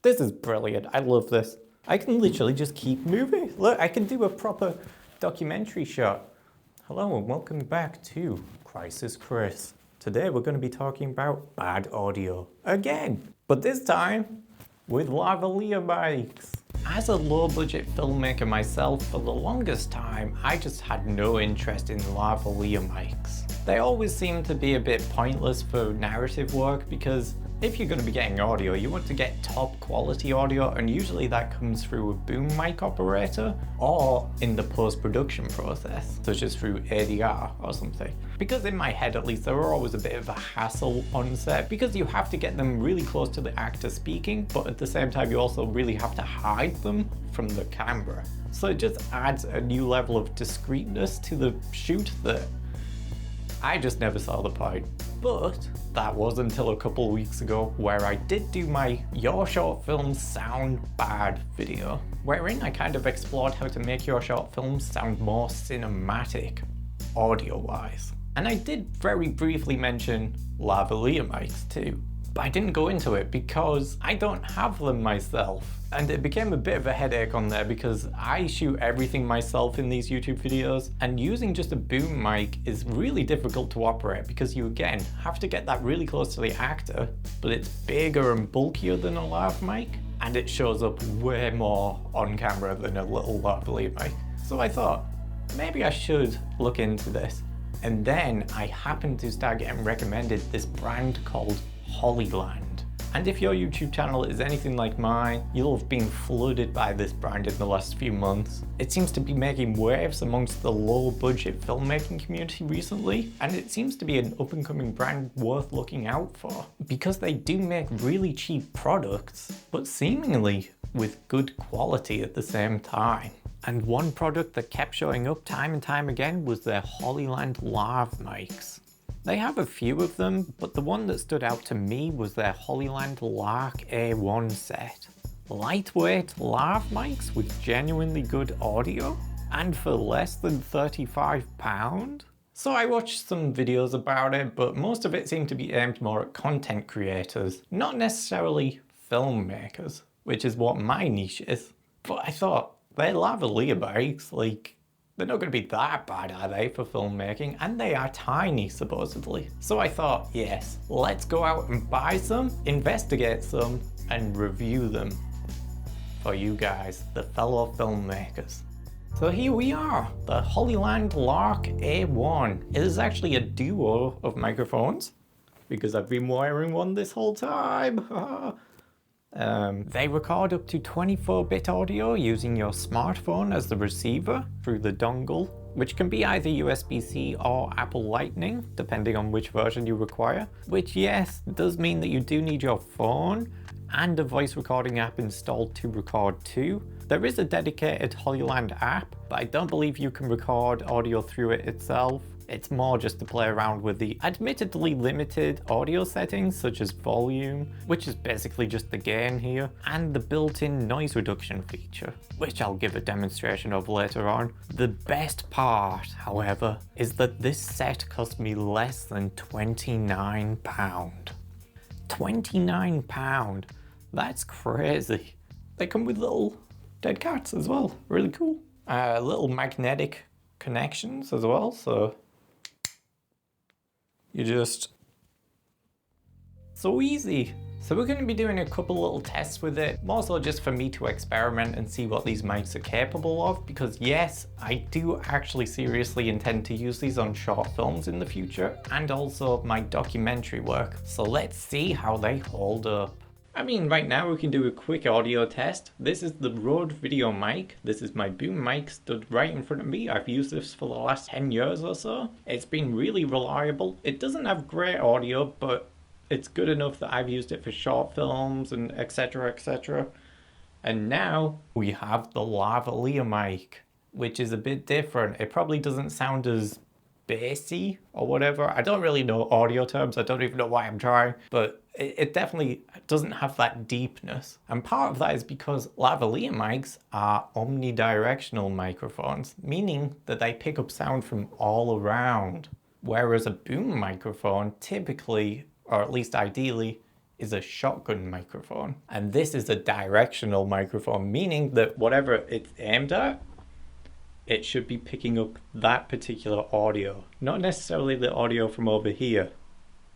This is brilliant. I love this. I can literally just keep moving. Look, I can do a proper documentary shot. Hello and welcome back to Crisis Chris. Today we're going to be talking about bad audio again, but this time with lavalier mics. As a low-budget filmmaker myself, for the longest time, I just had no interest in lavalier mics. They always seem to be a bit pointless for narrative work because if you're going to be getting audio, you want to get top quality audio, and usually that comes through a boom mic operator or in the post-production process, such as through ADR or something. Because in my head at least, there were always a bit of a hassle on set because you have to get them really close to the actor speaking, but at the same time you also really have to hide them from the camera. So it just adds a new level of discreetness to the shoot that I just never saw the point. But that was until a couple of weeks ago where I did do my Your Short Films Sound Bad video, wherein I kind of explored how to make your short films sound more cinematic, audio-wise. And I did very briefly mention lavalier mics too, but I didn't go into it because I don't have them myself. And it became a bit of a headache on there because I shoot everything myself in these YouTube videos, and using just a boom mic is really difficult to operate because you again have to get that really close to the actor, but it's bigger and bulkier than a lav mic, and it shows up way more on camera than a little lavalier mic. So I thought, maybe I should look into this. And then I happened to start getting recommended this brand called Hollyland. And if your YouTube channel is anything like mine, you'll have been flooded by this brand in the last few months. It seems to be making waves amongst the low-budget filmmaking community recently, and it seems to be an up-and-coming brand worth looking out for, because they do make really cheap products, but seemingly with good quality at the same time. And one product that kept showing up time and time again was their Hollyland Lark Mics. They have a few of them, but the one that stood out to me was their Hollyland Lark A1 set. Lightweight lav mics with genuinely good audio, and for less than £35. So I watched some videos about it, but most of it seemed to be aimed more at content creators, not necessarily filmmakers, which is what my niche is. But I thought, they're lavalier mics, like, they're not going to be that bad, are they, for filmmaking? And they are tiny, supposedly. So I thought, yes, let's go out and buy some, investigate some, and review them for you guys, the fellow filmmakers. So here we are, the Hollyland Lark A1. It is actually a duo of microphones, because I've been wearing one this whole time. They record up to 24-bit audio using your smartphone as the receiver through the dongle, which can be either USB-C or Apple Lightning, depending on which version you require, which yes, does mean that you do need your phone and a voice recording app installed to record too. There is a dedicated Hollyland app, but I don't believe you can record audio through it itself. It's more just to play around with the admittedly limited audio settings such as volume, which is basically just the gain here, and the built-in noise reduction feature, which I'll give a demonstration of later on. The best part, however, is that this set cost me less than £29. £29, that's crazy. They come with little dead cats as well, really cool. Little magnetic connections as well, so you just, so easy. So we're going to be doing a couple little tests with it, more so just for me to experiment and see what these mics are capable of, because yes, I do actually seriously intend to use these on short films in the future, and also my documentary work. So let's see how they hold up. I mean, right now we can do a quick audio test. This is the Rode video mic. This is my boom mic stood right in front of me. I've used this for the last 10 years or so. It's been really reliable. It doesn't have great audio, but it's good enough that I've used it for short films and etc, etc. And now we have the lavalier mic, which is a bit different. It probably doesn't sound as bassy or whatever. I don't really know audio terms. I don't even know why I'm trying, but it definitely doesn't have that deepness. And part of that is because lavalier mics are omnidirectional microphones, meaning that they pick up sound from all around. Whereas a boom microphone typically, or at least ideally, is a shotgun microphone. And this is a directional microphone, meaning that whatever it's aimed at, it should be picking up that particular audio, not necessarily the audio from over here.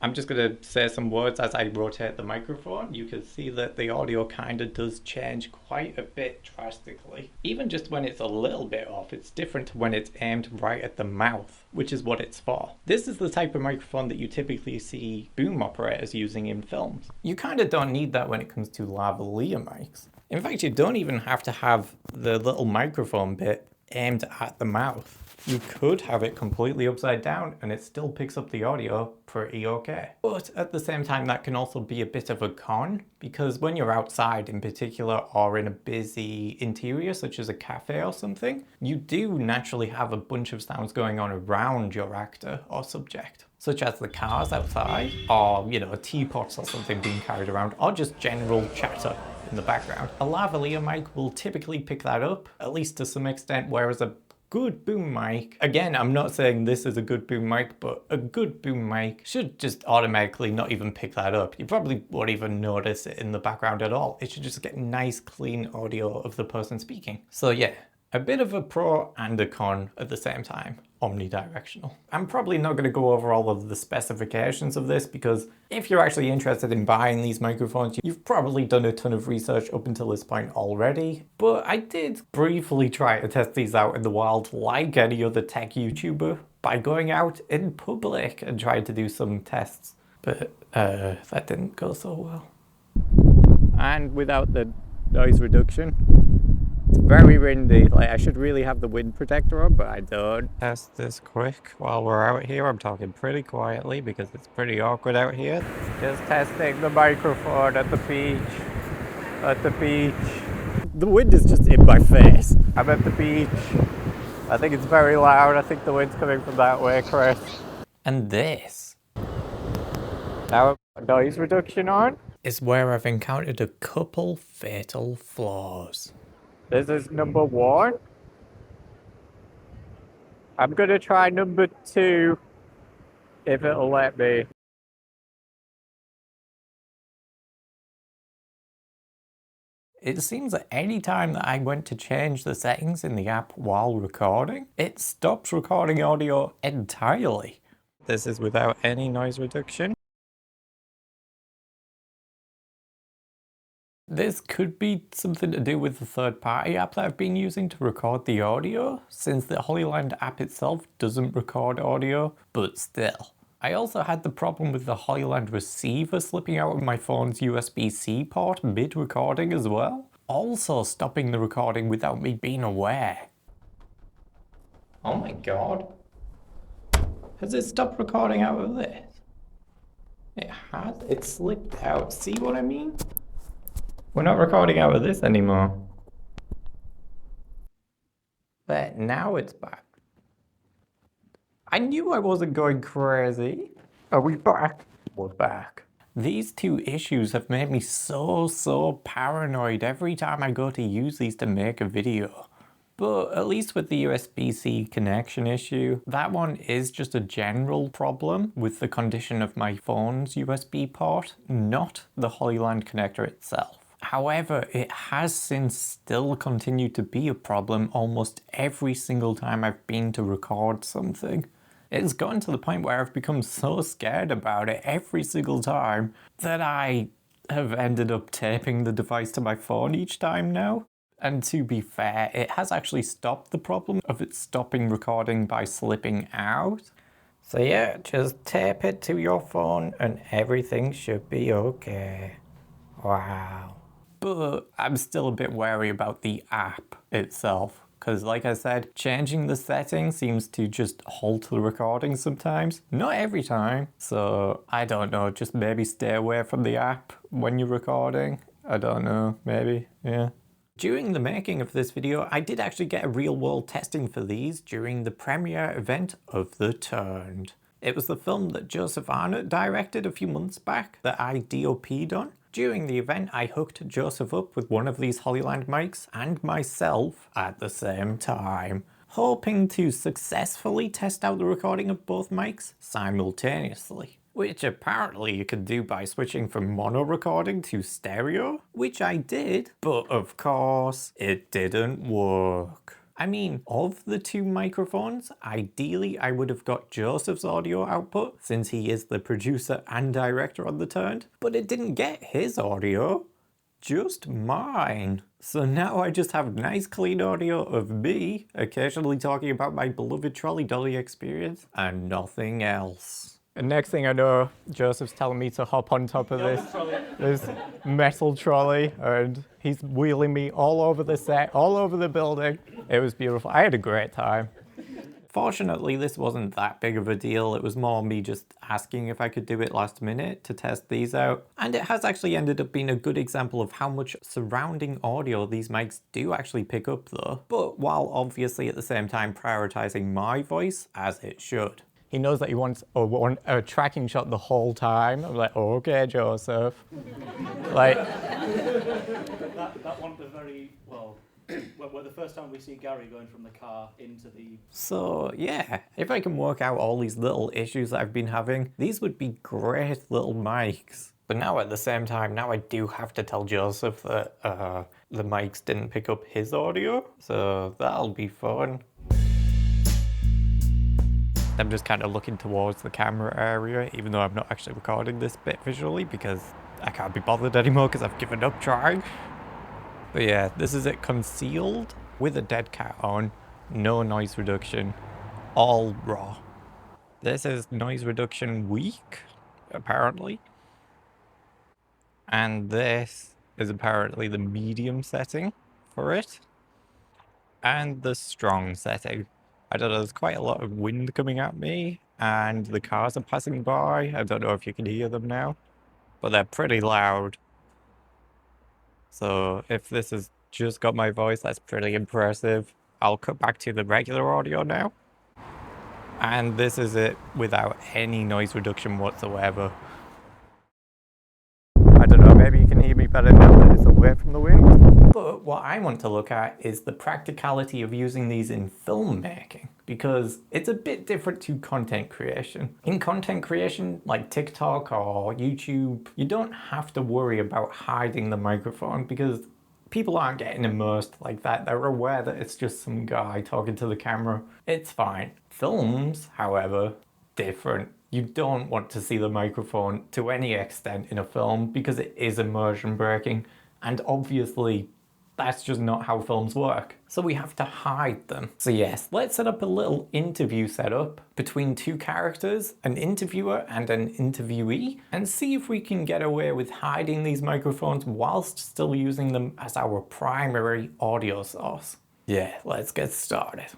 I'm just going to say some words as I rotate the microphone. You can see that the audio kind of does change quite a bit drastically. Even just when it's a little bit off, it's different to when it's aimed right at the mouth, which is what it's for. This is the type of microphone that you typically see boom operators using in films. You kind of don't need that when it comes to lavalier mics. In fact, you don't even have to have the little microphone bit aimed at the mouth. You could have it completely upside down and it still picks up the audio pretty okay. But at the same time, that can also be a bit of a con, because when you're outside in particular or in a busy interior such as a cafe or something, you do naturally have a bunch of sounds going on around your actor or subject, such as the cars outside, or teapots or something being carried around, or just general chatter in the background. A lavalier mic will typically pick that up, at least to some extent, whereas a good boom mic, again, I'm not saying this is a good boom mic, but a good boom mic should just automatically not even pick that up. You probably won't even notice it in the background at all. It should just get nice, clean audio of the person speaking. So yeah, a bit of a pro and a con at the same time, omnidirectional. I'm probably not going to go over all of the specifications of this, because if you're actually interested in buying these microphones, you've probably done a ton of research up until this point already. But I did briefly try to test these out in the wild like any other tech YouTuber by going out in public and trying to do some tests. But that didn't go so well. And without the noise reduction, it's very windy. Like, I should really have the wind protector on, but I don't. Test this quick while we're out here. I'm talking pretty quietly because it's pretty awkward out here. Just testing the microphone at the beach. At the beach. The wind is just in my face. I'm at the beach. I think it's very loud. I think the wind's coming from that way, Chris. And this, now noise reduction on, is where I've encountered a couple fatal flaws. This is number 1. I'm gonna try number 2, if it'll let me. It seems that any time that I went to change the settings in the app while recording, it stops recording audio entirely. This is without any noise reduction. This could be something to do with the third-party app that I've been using to record the audio, since the Hollyland app itself doesn't record audio, but still. I also had the problem with the Hollyland receiver slipping out of my phone's USB-C port mid-recording as well, also stopping the recording without me being aware. Oh my god. Has it stopped recording out of this? It has? It slipped out. See what I mean? We're not recording out of this anymore. But now it's back. I knew I wasn't going crazy. Are we back? We're back. These two issues have made me so paranoid every time I go to use these to make a video. But at least with the USB-C connection issue, that one is just a general problem with the condition of my phone's USB port, not the Hollyland connector itself. However, it has since still continued to be a problem almost every single time I've been to record something. It's gotten to the point where I've become so scared about it every single time that I have ended up taping the device to my phone each time now. And to be fair, it has actually stopped the problem of it stopping recording by slipping out. So yeah, just tape it to your phone and everything should be okay. Wow. But I'm still a bit wary about the app itself, because like I said, changing the settings seems to just halt the recording sometimes. Not every time, so I don't know, just maybe stay away from the app when you're recording. I don't know, maybe, yeah. During the making of this video, I did actually get a real-world testing for these during the premiere event of The Turned. It was the film that Joseph Arnott directed a few months back that I DOP'd on. During the event, I hooked Joseph up with one of these Hollyland mics and myself at the same time, hoping to successfully test out the recording of both mics simultaneously. which apparently you could do by switching from mono recording to stereo, which I did, but of course it didn't work. I mean, of the two microphones, ideally I would have got Joseph's audio output, since he is the producer and director on The Turned, but it didn't get his audio, just mine. So now I just have nice clean audio of me occasionally talking about my beloved trolley dolly experience and nothing else. And next thing I know, Joseph's telling me to hop on top of this metal trolley, and he's wheeling me all over the set, all over the building. It was beautiful. I had a great time. Fortunately, this wasn't that big of a deal. It was more me just asking if I could do it last minute to test these out. And it has actually ended up being a good example of how much surrounding audio these mics do actually pick up though. But while obviously at the same time prioritizing my voice as it should. He knows that he wants a tracking shot the whole time. I'm like, okay, Joseph. Like, that one was very, well, the first time we see Gary going from the car into the... So yeah, if I can work out all these little issues that I've been having, these would be great little mics. But now at the same time, now I do have to tell Joseph that the mics didn't pick up his audio. So that'll be fun. I'm just kind of looking towards the camera area, even though I'm not actually recording this bit visually because I can't be bothered anymore because I've given up trying. But yeah, this is it concealed with a dead cat on, no noise reduction, all raw. This is noise reduction weak, apparently. And this is apparently the medium setting for it. And the strong setting. I don't know, there's quite a lot of wind coming at me and the cars are passing by. I don't know if you can hear them now, but they're pretty loud. So if this has just got my voice, that's pretty impressive. I'll cut back to the regular audio now. And this is it without any noise reduction whatsoever. I don't know, maybe you can hear me better now that it's away from the wind. But what I want to look at is the practicality of using these in filmmaking, because it's a bit different to content creation. In content creation, like TikTok or YouTube, you don't have to worry about hiding the microphone because people aren't getting immersed like that. They're aware that it's just some guy talking to the camera. It's fine. Films, however, different. You don't want to see the microphone to any extent in a film because it is immersion breaking, and obviously that's just not how films work. So we have to hide them. So yes, let's set up a little interview setup between two characters, an interviewer and an interviewee, and see if we can get away with hiding these microphones whilst still using them as our primary audio source. Yeah, let's get started.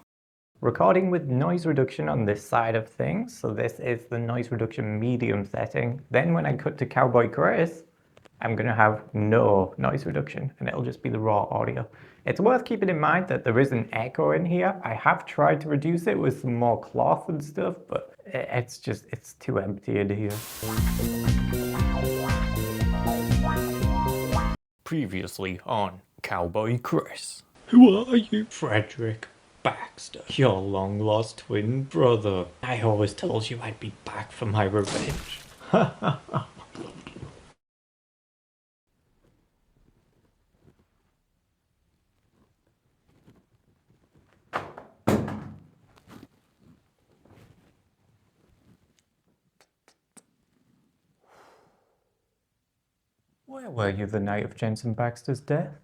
Recording with noise reduction on this side of things, so this is the noise reduction medium setting. Then when I cut to Cowboy Chris, I'm going to have no noise reduction and it'll just be the raw audio. It's worth keeping in mind that there is an echo in here. I have tried to reduce it with some more cloth and stuff, but it's too empty in here. Previously on Cowboy Chris. Who are you? Frederick Baxter, your long-lost twin brother. I always told you I'd be back for my revenge. Where were you the night of Jensen Baxter's death?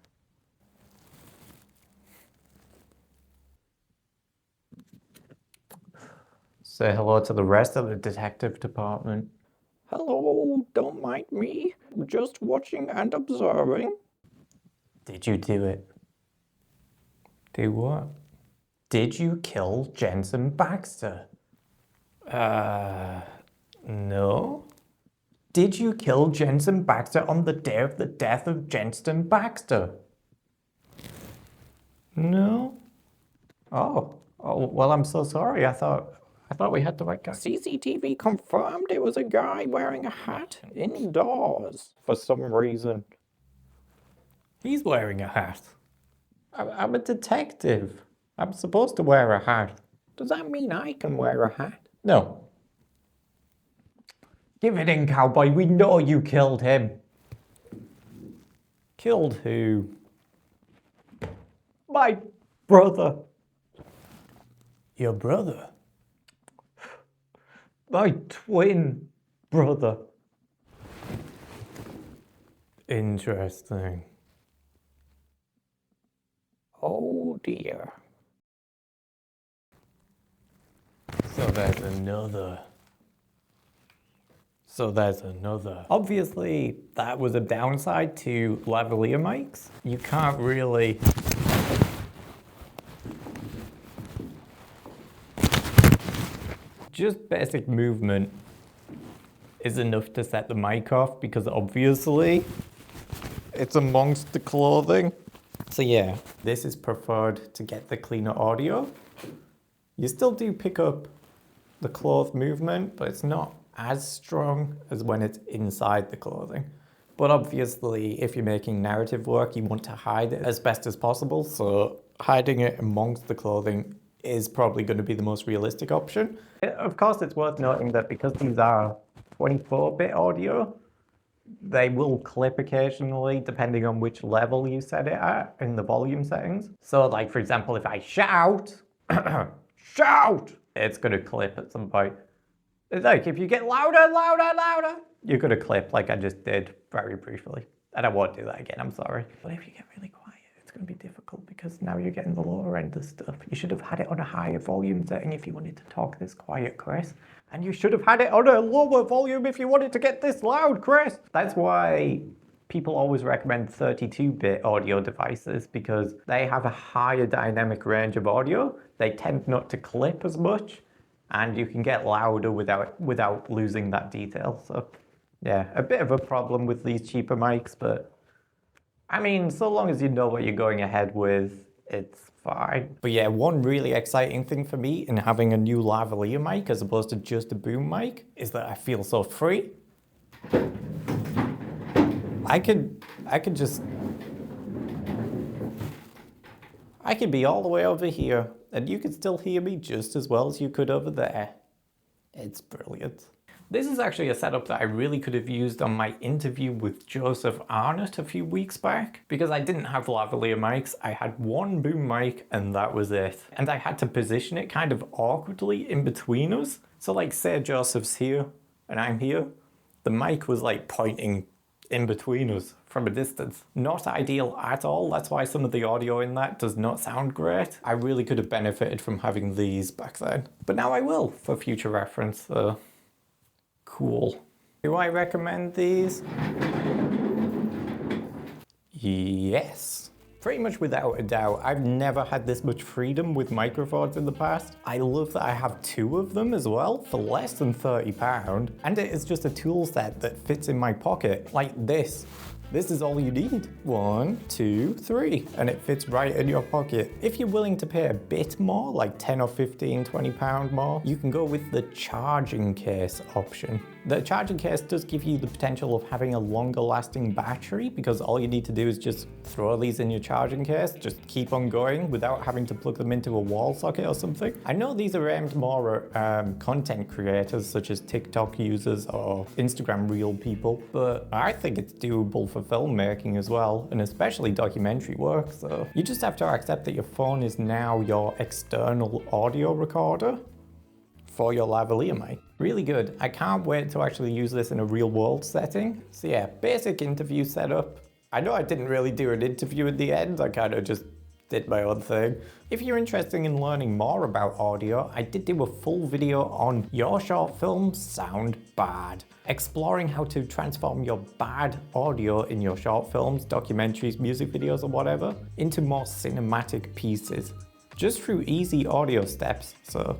Say hello to the rest of the detective department. Hello, don't mind me. I'm just watching and observing. Did you do it? Do what? Did you kill Jensen Baxter? No. Did you kill Jensen Baxter on the day of the death of Jensen Baxter? No. Oh, well, I'm so sorry. I thought we had the right guy. CCTV confirmed it was a guy wearing a hat indoors for some reason. He's wearing a hat. I'm a detective. I'm supposed to wear a hat. Does that mean I can wear a hat? No. Give it in, cowboy. We know you killed him. Killed who? My brother. Your brother? My twin brother. Interesting. Oh dear. So there's another. Obviously, that was a downside to lavalier mics. You can't really. Just basic movement is enough to set the mic off because obviously it's amongst the clothing. So yeah, this is preferred to get the cleaner audio. You still do pick up the cloth movement, but it's not as strong as when it's inside the clothing. But obviously, if you're making narrative work, you want to hide it as best as possible. So hiding it amongst the clothing is probably going to be the most realistic option. Of course, it's worth noting that because these are 24-bit audio, they will clip occasionally depending on which level you set it at in the volume settings. So like, for example, if I shout, shout, it's going to clip at some point. It's like if you get louder, you're going to clip like I just did very briefly. And I won't do that again, I'm sorry. But if you get really quiet, it's going to be difficult because now you're getting the lower end of stuff. You should have had it on a higher volume setting if you wanted to talk this quiet, Chris. And you should have had it on a lower volume if you wanted to get this loud, Chris. That's why people always recommend 32-bit audio devices because they have a higher dynamic range of audio. They tend not to clip as much and you can get louder without losing that detail. So yeah, a bit of a problem with these cheaper mics, but I mean, so long as you know what you're going ahead with, it's fine. But yeah, one really exciting thing for me in having a new lavalier mic as opposed to just a boom mic is that I feel so free. I could be all the way over here and you could still hear me just as well as you could over there. It's brilliant. This is actually a setup that I really could have used on my interview with Joseph Arnott a few weeks back because I didn't have lavalier mics. I had one boom mic and that was it. And I had to position it kind of awkwardly in between us. So like say Joseph's here and I'm here, the mic was like pointing in between us from a distance. Not ideal at all. That's why some of the audio in that does not sound great. I really could have benefited from having these back then. But now I will for future reference. Cool. Do I recommend these? Yes. Pretty much without a doubt. I've never had this much freedom with microphones in the past. I love that I have two of them as well for less than £30. And it is just a tool set that fits in my pocket like this. This is all you need. 1, 2, 3, and it fits right in your pocket. If you're willing to pay a bit more, like 10 or 15, £20 more, you can go with the charging case option. The charging case does give you the potential of having a longer lasting battery because all you need to do is just throw these in your charging case, just keep on going without having to plug them into a wall socket or something. I know these are aimed more at content creators such as TikTok users or Instagram reel people, but I think it's doable for filmmaking as well, and especially documentary work. So you just have to accept that your phone is now your external audio recorder for your lavalier mic. Really good. I can't wait to actually use this in a real world setting. So yeah, basic interview setup. I know I didn't really do an interview at the end. I kind of just did my own thing. If you're interested in learning more about audio, I did do a full video on your short films sound bad, exploring how to transform your bad audio in your short films, documentaries, music videos or whatever into more cinematic pieces, just through easy audio steps. So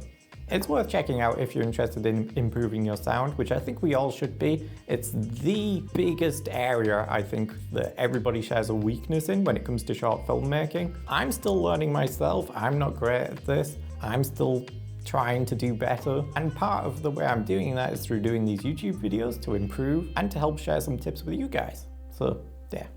it's worth checking out if you're interested in improving your sound, which I think we all should be. It's the biggest area I think that everybody shares a weakness in when it comes to short filmmaking. I'm still learning myself. I'm not great at this. I'm still trying to do better. And part of the way I'm doing that is through doing these YouTube videos to improve and to help share some tips with you guys. So yeah.